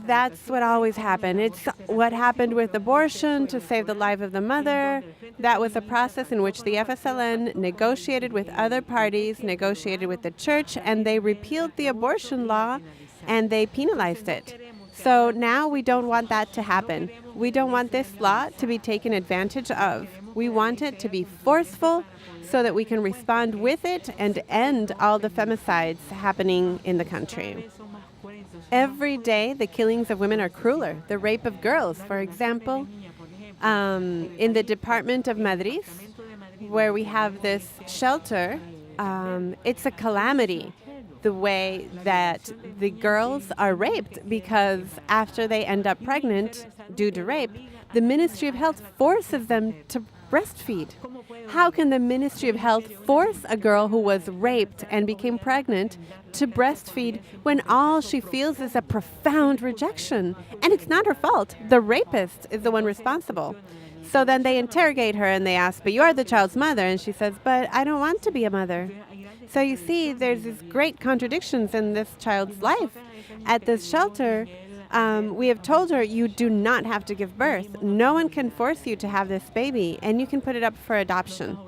that's what always happened. It's what happened with abortion to save the life of the mother. That was a process in which the FSLN negotiated with other parties, negotiated with the church, and they repealed the abortion law and they penalized it. So now we don't want that to happen. We don't want this law to be taken advantage of. We want it to be forceful so that we can respond with it and end all the femicides happening in the country. Every day, the killings of women are crueler. The rape of girls, for example, in the department of Madrid, where we have this shelter, it's a calamity the way that the girls are raped, because after they end up pregnant due to rape, the Ministry of Health forces them to breastfeed. How can the Ministry of Health force a girl who was raped and became pregnant to breastfeed when all she feels is a profound rejection? And it's not her fault. The rapist is the one responsible. So then they interrogate her and they ask, "But you are the child's mother." And she says, "But I don't want to be a mother." So you see, there's these great contradictions in this child's life. At this shelter, we have told her, you do not have to give birth. No one can force you to have this baby, and you can put it up for adoption.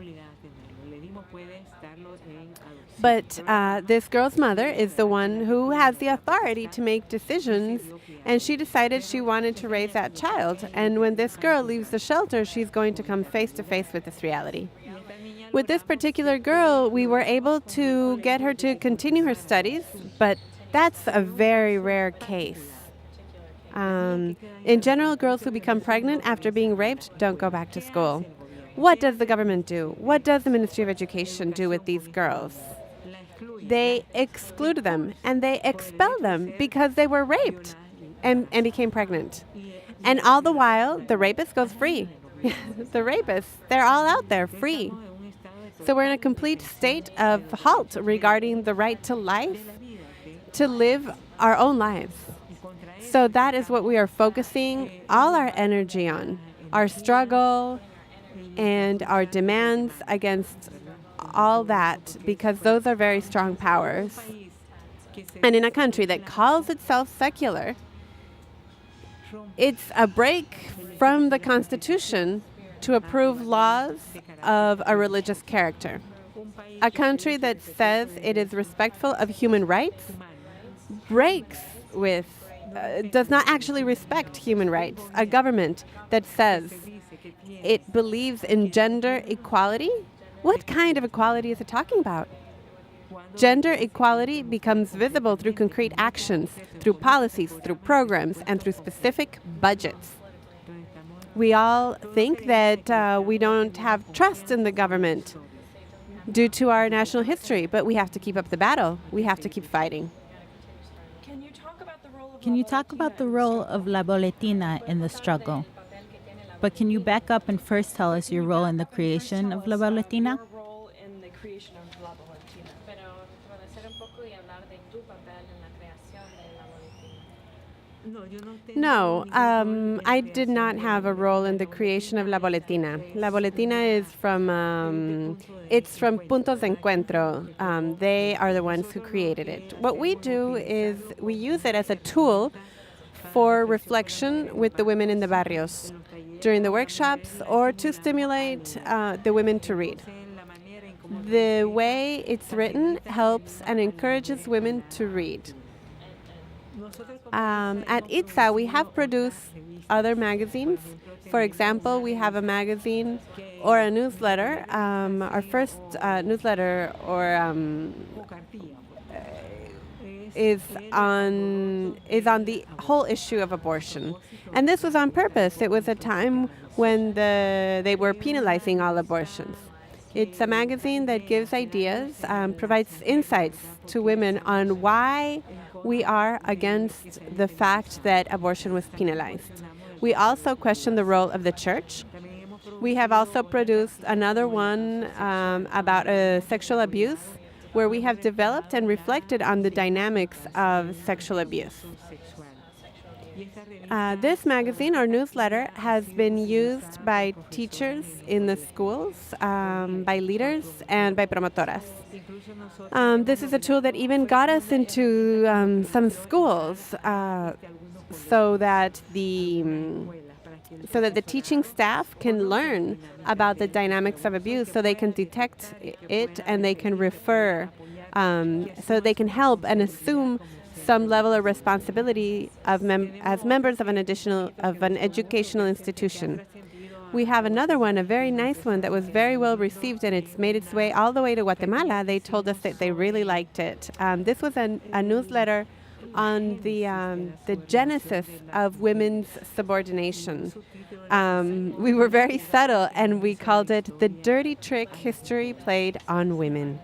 But this girl's mother is the one who has the authority to make decisions, and she decided she wanted to raise that child. And when this girl leaves the shelter, she's going to come face to face with this reality. With this particular girl, we were able to get her to continue her studies, but that's a very rare case. In general, girls who become pregnant after being raped don't go back to school. What does the government do? What does the Ministry of Education do with these girls? They exclude them and they expel them because they were raped and became pregnant. And all the while, the rapist goes free. The rapists, they're all out there free. So we're in a complete state of halt regarding the right to life, to live our own lives. So that is what we are focusing all our energy on, our struggle and our demands against all that, because those are very strong powers. And in a country that calls itself secular, it's a break from the Constitution to approve laws of a religious character. A country that says it is respectful of human rights breaks with, does not actually respect human rights. A government that says it believes in gender equality, what kind of equality is it talking about? Gender equality becomes visible through concrete actions, through policies, through programs, and through specific budgets. We all think that we don't have trust in the government due to our national history, but we have to keep up the battle. We have to keep fighting. Can you talk about the role of La Boletina in the struggle? But can you back up and first tell us your role in the creation of La Boletina? No, I did not have a role in the creation of La Boletina. La Boletina is from, it's from Puntos de Encuentro. They are the ones who created it. What we do is we use it as a tool for reflection with the women in the barrios during the workshops, or to stimulate the women to read. The way it's written helps and encourages women to read. At Itza, we have produced other magazines. For example, we have a magazine or a newsletter. Our first newsletter is on the whole issue of abortion. And this was on purpose. It was a time when they were penalizing all abortions. It's a magazine that gives ideas, provides insights to women on why we are against the fact that abortion was penalized. We also question the role of the church. We have also produced another one about sexual abuse, where we have developed and reflected on the dynamics of sexual abuse. This magazine, or newsletter, has been used by teachers in the schools, by leaders, and by promotoras. This is a tool that even got us into some schools so that the teaching staff can learn about the dynamics of abuse, so they can detect it and they can refer, so they can help and assume some level of responsibility as members of an educational institution. We have another one, a very nice one that was very well received, and it's made its way all the way to Guatemala. They told us that they really liked it. This was a newsletter on the genesis of women's subordination. We were very subtle, and we called it The Dirty Trick History Played on Women.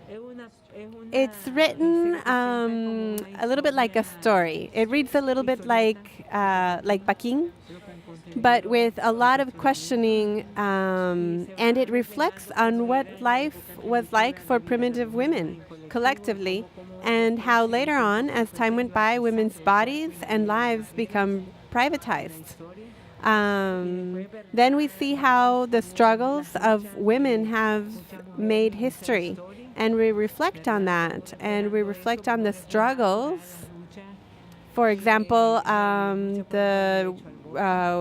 It's written a little bit like a story. It reads a little bit like Paquin, but with a lot of questioning, and it reflects on what life was like for primitive women collectively, and how later on, as time went by, women's bodies and lives become privatized. Then we see how the struggles of women have made history, And we reflect on that, and we reflect on the struggles. For example, the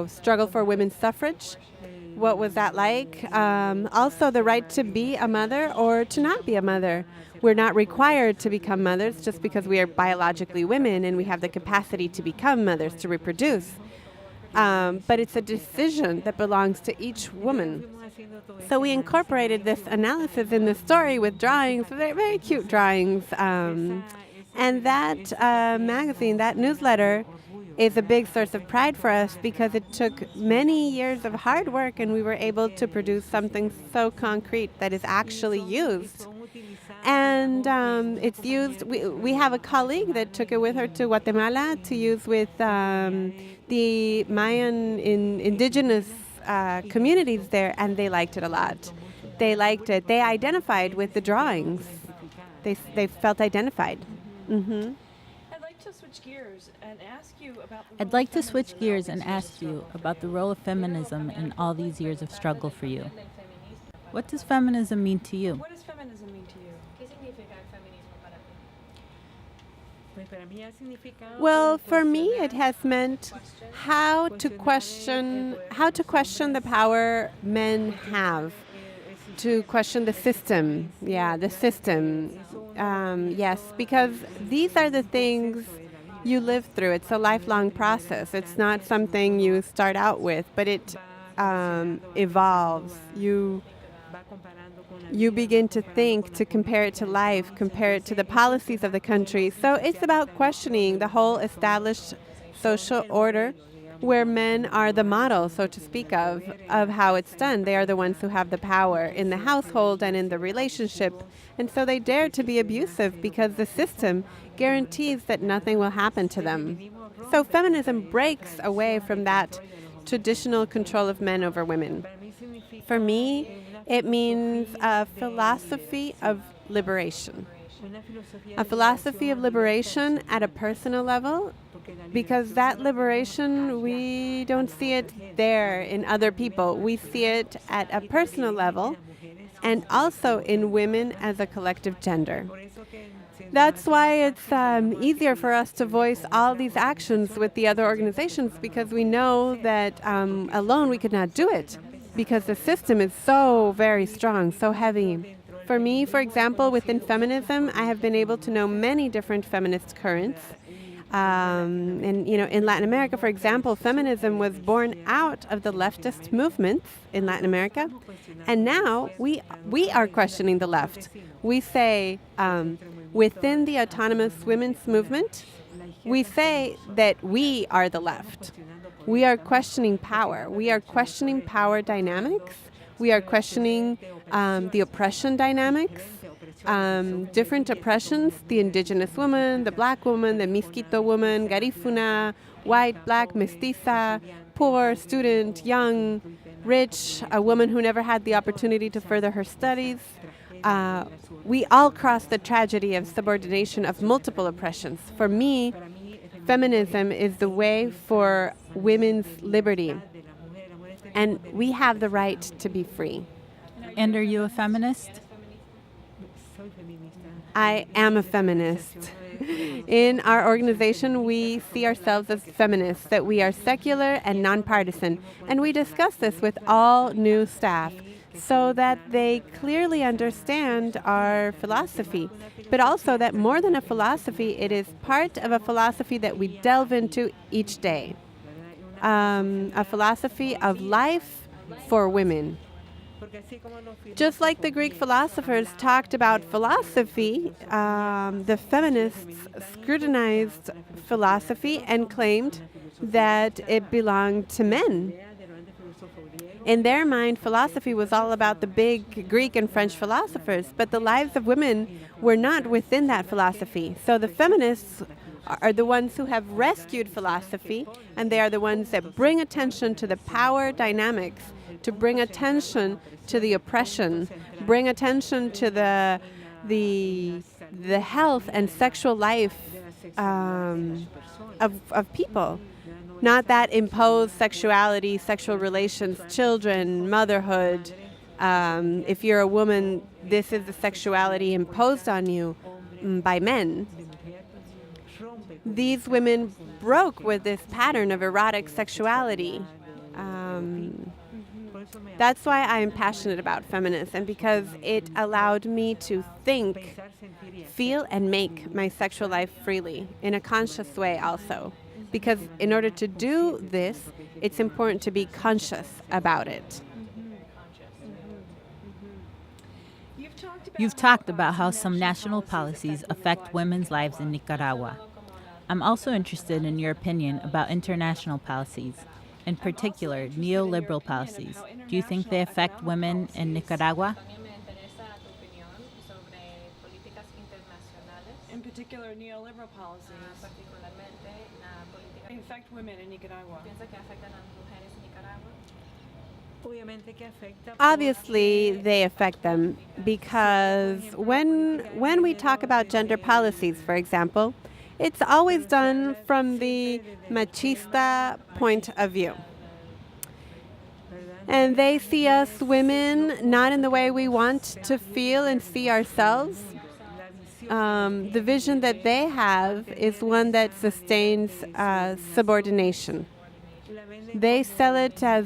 struggle for women's suffrage. What was that like? Also, the right to be a mother or to not be a mother. We're not required to become mothers just because we are biologically women and we have the capacity to become mothers, to reproduce. But it's a decision that belongs to each woman. So we incorporated this analysis in the story with drawings, very, very cute drawings. And that magazine, that newsletter, is a big source of pride for us because it took many years of hard work and we were able to produce something so concrete that is actually used. And it's used, we have a colleague that took it with her to Guatemala to use with the Mayan indigenous communities there, and they liked it a lot. They liked it. They identified with the drawings. They felt identified. Mm-hmm. I'd like to switch gears and ask you about I'd like to switch gears and ask you about the role of feminism in all these years of struggle for you. What does feminism mean to you? What does feminism mean to you? ¿Qué significa el feminismo para ti? Well, for me, it has meant how to question the power men have, to question the system. Yeah, the system. Yes, because these are the things you live through. It's a lifelong process. It's not something you start out with, but it evolves. You begin to think, to compare it to life, compare it to the policies of the country. So it's about questioning the whole established social order where men are the model, so to speak, of how it's done. They are the ones who have the power in the household and in the relationship. And so they dare to be abusive because the system guarantees that nothing will happen to them. So feminism breaks away from that traditional control of men over women. For me, it means a philosophy of liberation. A philosophy of liberation at a personal level, because that liberation, we don't see it there in other people. We see it at a personal level and also in women as a collective gender. That's why it's easier for us to voice all these actions with the other organizations, because we know that alone we could not do it, because the system is so very strong, so heavy. For me, for example, within feminism, I have been able to know many different feminist currents. And in Latin America, for example, feminism was born out of the leftist movements in Latin America. And now we are questioning the left. We say, within the autonomous women's movement, we say that we are the left. We are questioning power. We are questioning power dynamics. We are questioning the oppression dynamics, different oppressions, the indigenous woman, the black woman, the Miskito woman, Garifuna, white, black, mestiza, poor, student, young, rich, a woman who never had the opportunity to further her studies. We all cross the tragedy of subordination of multiple oppressions. For me, feminism is the way for women's liberty. And we have the right to be free. And are you a feminist? I am a feminist. In our organization, we see ourselves as feminists, that we are secular and nonpartisan. And we discuss this with all new staff so that they clearly understand our philosophy, but also that more than a philosophy, it is part of a philosophy that we delve into each day. A philosophy of life for women. Just like the Greek philosophers talked about philosophy, the feminists scrutinized philosophy and claimed that it belonged to men. In their mind, philosophy was all about the big Greek and French philosophers, but the lives of women were not within that philosophy. So the feminists are the ones who have rescued philosophy, and they are the ones that bring attention to the power dynamics, to bring attention to the oppression, bring attention to the health and sexual life of people. Not that imposed sexuality, sexual relations, children, motherhood. If you're a woman, this is the sexuality imposed on you by men. These women broke with this pattern of erotic sexuality. That's why I'm passionate about feminism, because it allowed me to think, feel, and make my sexual life freely in a conscious way also. Because in order to do this, it's important to be conscious about it. You've talked about how some national policies affect women's lives in Nicaragua. I'm also interested in your opinion about international policies, in particular neoliberal policies. Do you think they affect women in Nicaragua? También me interesa tu opinión sobre políticas internacionales, In particular, neoliberal policies particularmente políticas affect women in Nicaragua. piensa que afectan a las mujeres en Nicaragua. Obviously, they affect them because when we talk about gender policies, for example, it's always done from the machista point of view. And they see us women not in the way we want to feel and see ourselves. The vision that they have is one that sustains subordination. They sell it as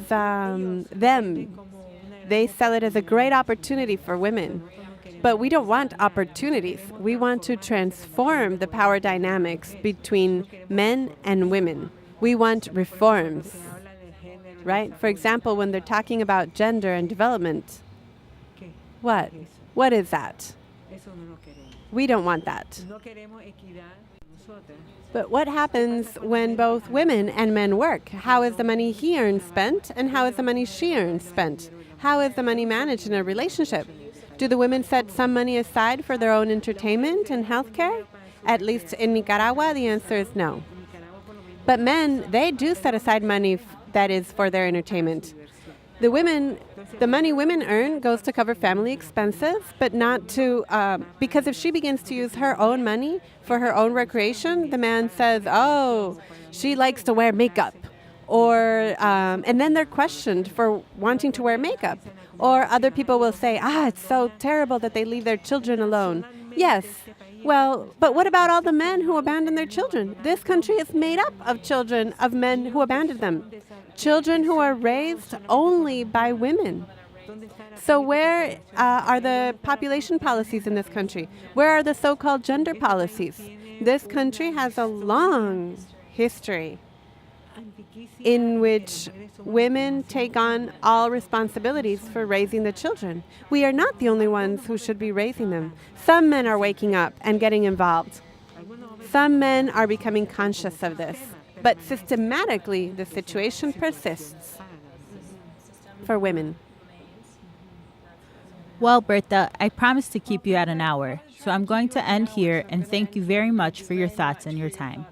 They sell it as a great opportunity for women. But we don't want opportunities. We want to transform the power dynamics between men and women. We want reforms, right? For example, when they're talking about gender and development, what? What is that? We don't want that. But what happens when both women and men work? How is the money he earns spent, and how is the money she earns spent? How is the money managed in a relationship? Do the women set some money aside for their own entertainment and health care? At least in Nicaragua, the answer is no. But men, they do set aside money that is for their entertainment. The money women earn goes to cover family expenses, but not to, because if she begins to use her own money for her own recreation, the man says, oh, she likes to wear makeup. Or, and then they're questioned for wanting to wear makeup. Or other people will say, it's so terrible that they leave their children alone. Yes, well, but what about all the men who abandon their children? This country is made up of children of men who abandoned them. Children who are raised only by women. So where are the population policies in this country? Where are the so-called gender policies? This country has a long history in which women take on all responsibilities for raising the children. We are not the only ones who should be raising them. Some men are waking up and getting involved. Some men are becoming conscious of this. But systematically, the situation persists for women. Well, Bertha, I promised to keep you at an hour, so I'm going to end here and thank you very much for your thoughts and your time.